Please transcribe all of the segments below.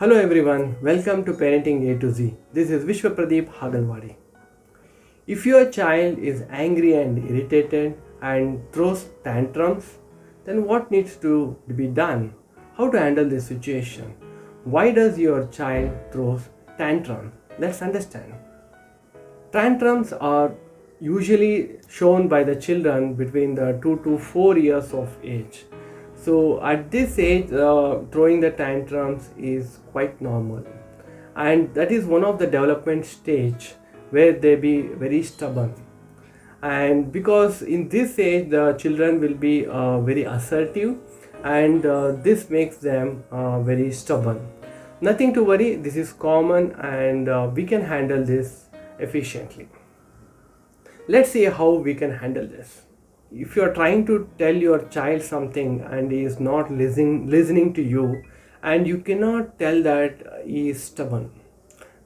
Hello everyone, welcome to Parenting A to Z. This is Vishwapradeep Hagalwadi. If your child is angry and irritated and throws tantrums, then what needs to be done? How to handle this situation? Why does your child throws tantrums? Let's understand. Tantrums are usually shown by the children between the 2 to 4 years of age. So at this age, throwing the tantrums is quite normal, and that is one of the development stage where they be very stubborn. And because in this age the children will be very assertive, and this makes them very stubborn. Nothing to worry, this is common, and we can handle this efficiently. Let's see how we can handle this. If you are trying to tell your child something and he is not listening to you, and you cannot tell that he is stubborn,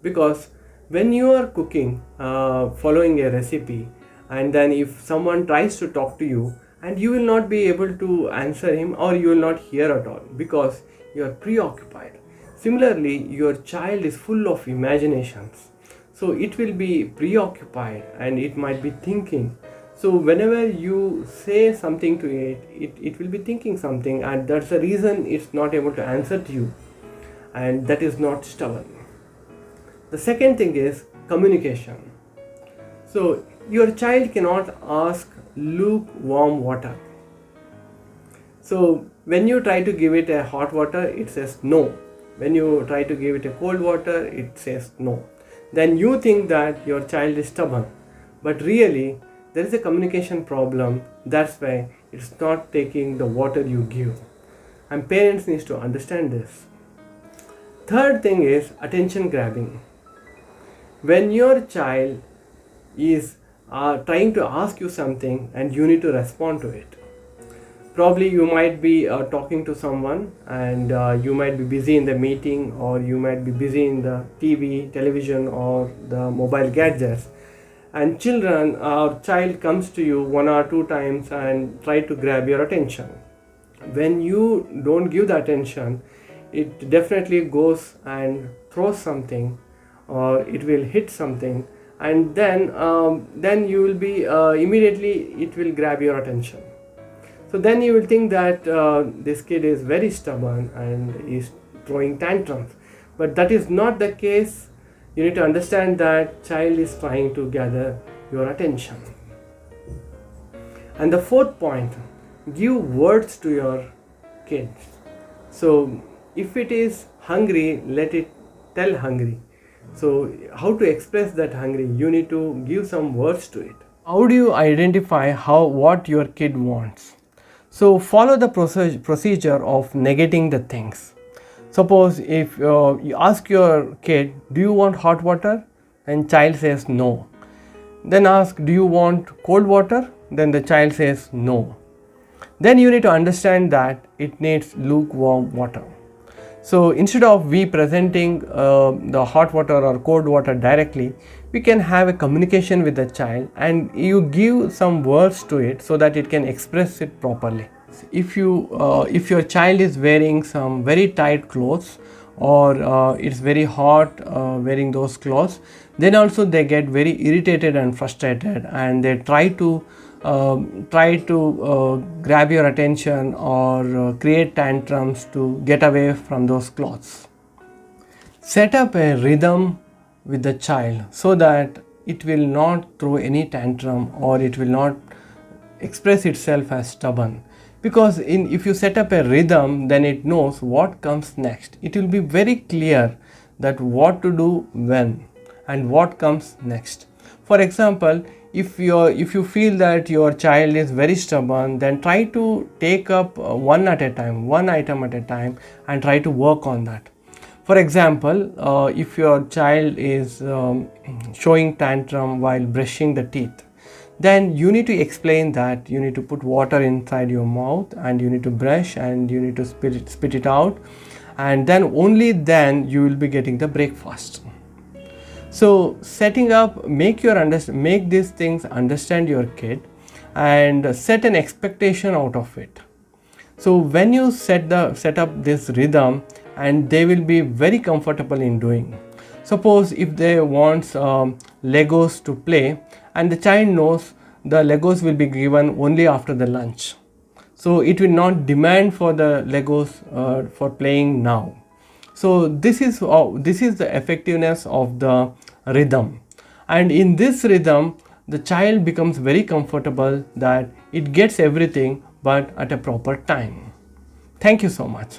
because when you are cooking, following a recipe, and then if someone tries to talk to you, and you will not be able to answer him, or you will not hear at all because you are preoccupied. Similarly, your child is full of imaginations, so it will be preoccupied and it might be thinking. So whenever you say something to it will be thinking something, and that's the reason it's not able to answer to you, and that is not stubborn. The second thing is communication. So your child cannot ask lukewarm water. So when you try to give it a hot water, it says no. When you try to give it a cold water, it says no. Then you think that your child is stubborn, but really there is a communication problem. That's why it's not taking the water you give, and parents need to understand this. Third thing is attention grabbing. When your child is trying to ask you something and you need to respond to it, probably you might be talking to someone, and you might be busy in the meeting, or you might be busy in the television or the mobile gadgets, and child comes to you one or two times and try to grab your attention. When you don't give the attention, it definitely goes and throws something, or it will hit something, and then you will be immediately it will grab your attention. So then you will think that this kid is very stubborn and is throwing tantrums, but that is not the case. You need to understand that child is trying to gather your attention. And the fourth point, give words to your kids. So if it is hungry, let it tell hungry. So how to express that hungry? You need to give some words to it. How do you identify what your kid wants? So follow the procedure of negating the things. Suppose if you ask your kid, do you want hot water? And child says no. Then ask, do you want cold water? Then the child says no. Then you need to understand that it needs lukewarm water. So instead of we presenting the hot water or cold water directly, we can have a communication with the child, and you give some words to it so that it can express it properly. If your child is wearing some very tight clothes, or it's very hot wearing those clothes, then also they get very irritated and frustrated, and they try to grab your attention, or create tantrums to get away from those clothes. Set up a rhythm with the child so that it will not throw any tantrum, or it will not express itself as stubborn. Because if you set up a rhythm, then it knows what comes next. It will be very clear that what to do when and what comes next. For example, if you feel that your child is very stubborn, then try to take up one item at a time, and try to work on that. For example, if your child is showing tantrum while brushing the teeth, then you need to explain that you need to put water inside your mouth, and you need to brush, and you need to spit it out, and then only then you will be getting the breakfast. So setting up, make these things understand your kid, and set an expectation out of it. So when you set up this rhythm, and they will be very comfortable in doing. Suppose if they want Legos to play, and the child knows the Legos will be given only after the lunch, so it will not demand for the Legos for playing now. So this is the effectiveness of the rhythm, and in this rhythm the child becomes very comfortable that it gets everything but at a proper time. Thank you so much.